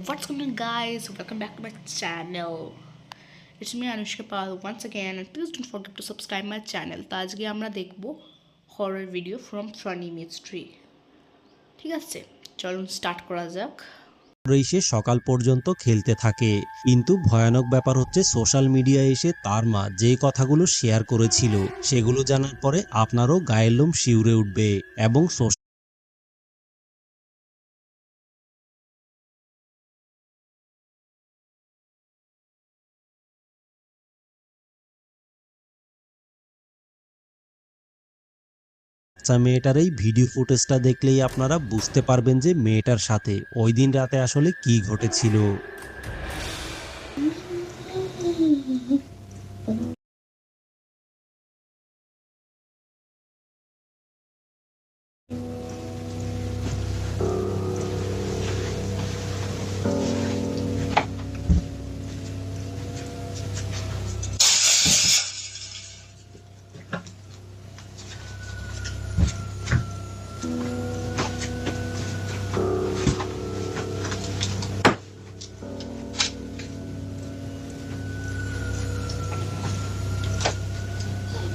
What's going on, guys? Welcome back to my channel. It's me Anushka Pal once again, and please don't forget to subscribe my channel. তো আজকে আমরা দেখব horror video from funny mystery. ঠিক আছে, চলুন start করা যাক। এসে সকাল পর্যন্ত খেলতে থাকে, কিন্তু ভয়ানক ব্যাপার হচ্ছে সোশ্যাল মিডিয়ায় এসে তার মা যে কথাগুলো শেয়ার করেছিল সেগুলো জানার পরে আপনারও গায়ের লোম শিউরে উঠবে এবং বাচ্চা মেয়েটার এই ভিডিও ফুটেজটা দেখলেই আপনারা বুঝতে পারবেন যে মেয়েটার সাথে ওই দিন রাতে আসলে কি ঘটেছিল।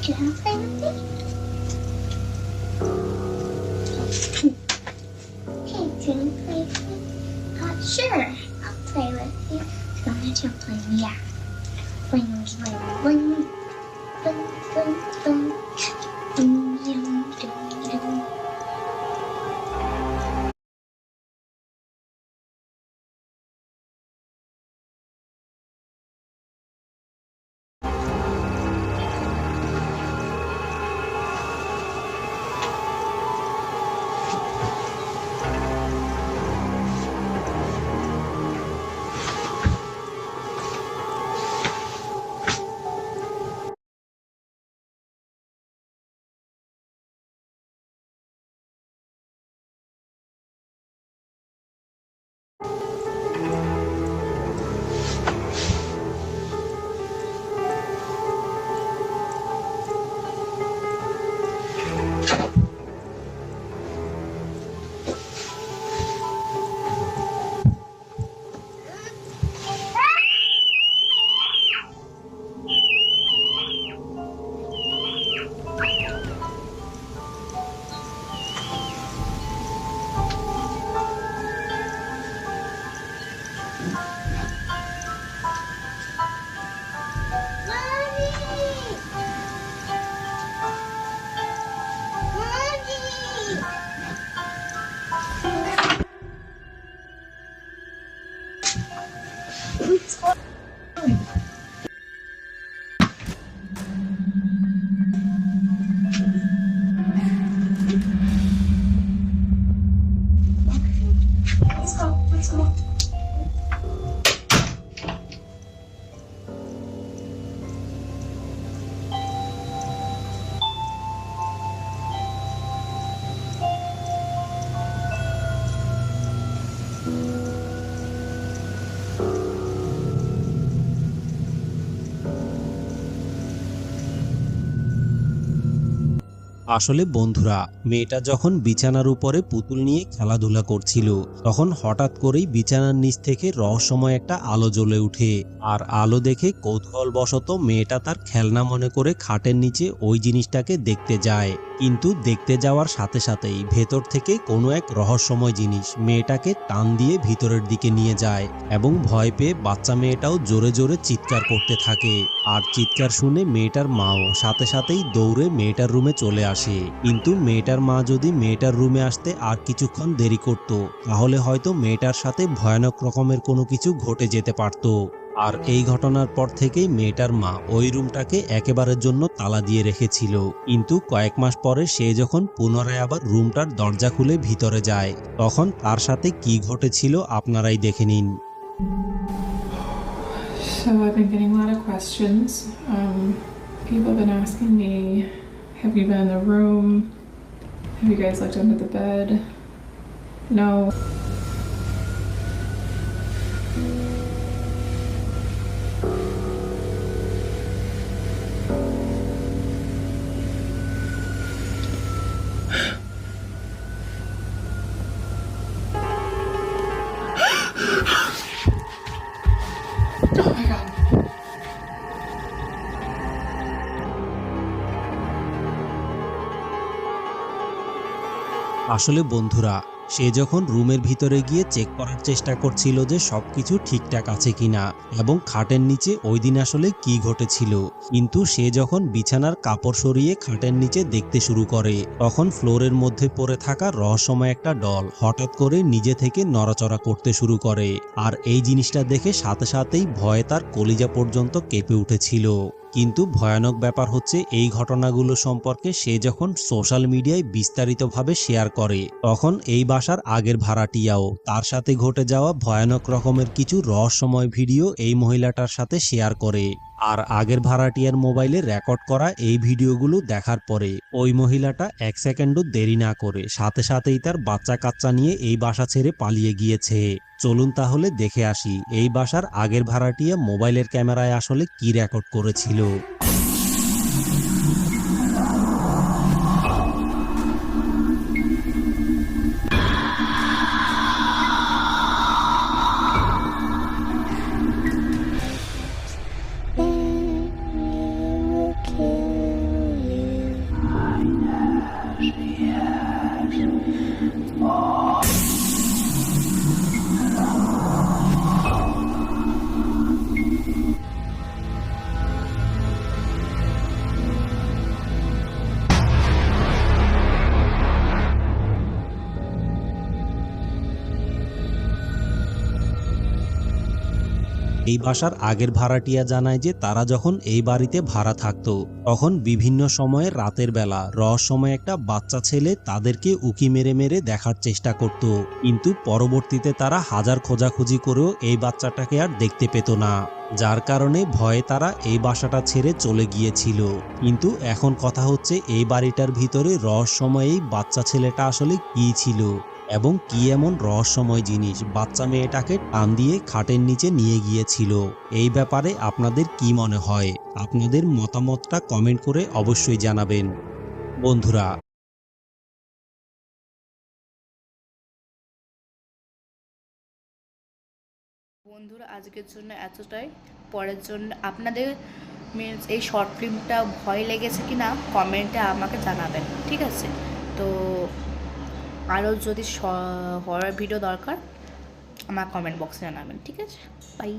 Do you want to play with me? Hey, do you want to play with me? Sure, I'll play with you. As long as you play me, yeah. Bling, bling, bling. Bling, bling, bling. Ding, ding, ding, ding. Let's go. আসলে বন্ধুরা, মেয়েটা যখন বিছানার উপরে পুতুল নিয়ে খেলাধুলা করছিল তখন হঠাৎ করেই বিছানার নিচ থেকে রহস্যময় একটা আলো জ্বলে উঠে। আর আলো দেখে কৌতূহলবশত মেয়েটা তার খেলনা মনে করে খাটের নিচে ওই জিনিসটাকে দেখতে যায়, কিন্তু দেখতে যাওয়ার সাথে সাথেই ভেতর থেকে কোনো এক রহস্যময় জিনিস মেয়েটাকে টান দিয়ে ভিতরের দিকে নিয়ে যায় এবং ভয় পেয়ে বাচ্চা মেয়েটাও জোরে জোরে চিৎকার করতে থাকে। আর চিৎকার শুনে মেয়েটার মাও সাথে সাথেই দৌড়ে মেয়েটার রুমে চলে আসে, কিন্তু মেয়েটার মা যদি মেয়েটার রুমে আসতে আর কিছুক্ষণ দেরি করত তাহলে হয়তো মেয়েটার সাথে ভয়ানক রকমের কোনো কিছু ঘটে যেতে পারত। আর এই ঘটনার পর থেকেই মেয়েটার মা ওই রুমটাকে একেবারের জন্য তালা দিয়ে রেখেছিল, কিন্তু কয়েক মাস পরে সে যখন পুনরায় আবার রুমটার দরজা খুলে ভিতরে যায় তখন তার সাথে কি ঘটেছিল আপনারাই দেখে নিন। So I've been getting a lot of questions. People have been asking me, have you been in the room? Have you guys looked under the bed? No. আসলে বন্ধুরা, সে যখন রুমের ভিতরে গিয়ে চেক করার চেষ্টা করছিল যে সবকিছু ঠিকঠাক আছে কিনা এবং খাটের নিচে ওই দিন আসলে কি ঘটেছিল, কিন্তু সে যখন বিছানার কাপড় সরিয়ে খাটের নিচে দেখতে শুরু করে তখন ফ্লোরের মধ্যে পড়ে থাকা রহস্যময় একটা ডল হঠাৎ করে নিজে থেকে নড়াচড়া করতে শুরু করে। আর এই জিনিসটা দেখে সাথে সাথেই ভয়ে তার কলিজা পর্যন্ত কেঁপে উঠেছিল। কিন্তু ভয়ানক ব্যাপার হচ্ছে এই ঘটনাগুলো সম্পর্কে সে যখন সোশ্যাল মিডিয়ায় বিস্তারিতভাবে শেয়ার করে তখন এই বাসার আগের ভাড়াটিয়াও তার সাথে ঘটে যাওয়া ভয়ানক রকমের কিছু রহস্যময় ভিডিও এই মহিলাটার সাথে শেয়ার করে। আর আগের ভাড়াটিয়ার মোবাইলে রেকর্ড করা এই ভিডিওগুলো দেখার পরে ওই মহিলাটা 1 সেকেন্ডও দেরি না করে সাথে সাথেই তার বাচ্চা কাচ্চা নিয়ে এই বাসা ছেড়ে পালিয়ে গিয়েছে। চলুন তাহলে দেখে আসি এই বাসার আগের ভাড়াটিয়া মোবাইলের ক্যামেরায় আসলে কি রেকর্ড করেছিল। এই বাসার আগের ভাড়াটিয়া জানায় যে তারা যখন এই বাড়িতে ভাড়া থাকতো তখন বিভিন্ন সময়ে রাতের বেলা রহস্যময় একটা বাচ্চা ছেলে তাদেরকে উকি মেরে মেরে দেখার চেষ্টা করত, কিন্তু পরবর্তীতে তারা হাজার খোঁজাখুঁজি করেও এই বাচ্চাটাকে আর দেখতে পেত না, যার কারণে ভয়ে তারা এই বাসাটা ছেড়ে চলে গিয়েছিল। কিন্তু এখন কথা হচ্ছে এই বাড়িটার ভিতরে রহস্যময় এই বাচ্চা ছেলেটা আসলে কি ছিল এবং কি এমন রহস্যময় জিনিস বাচ্চা মেয়েটাকে টান দিয়ে খাটের নিচে নিয়ে গিয়েছিল। এই ব্যাপারে আপনাদের কি মনে হয়? আপনাদের মতামতটা কমেন্ট করে অবশ্যই জানাবেন। বন্ধুরা, আজকের জন্য এতটাই। পরের জন্য আপনাদের মিনস এই শর্ট ফিল্মটা ভয় লেগেছে কি না কমেন্টে আমাকে জানাবেন, ঠিক আছে? তো আরও যদি হরর ভিডিও দরকার আমার কমেন্ট বক্সে জানাবেন, ঠিক আছে? বাই।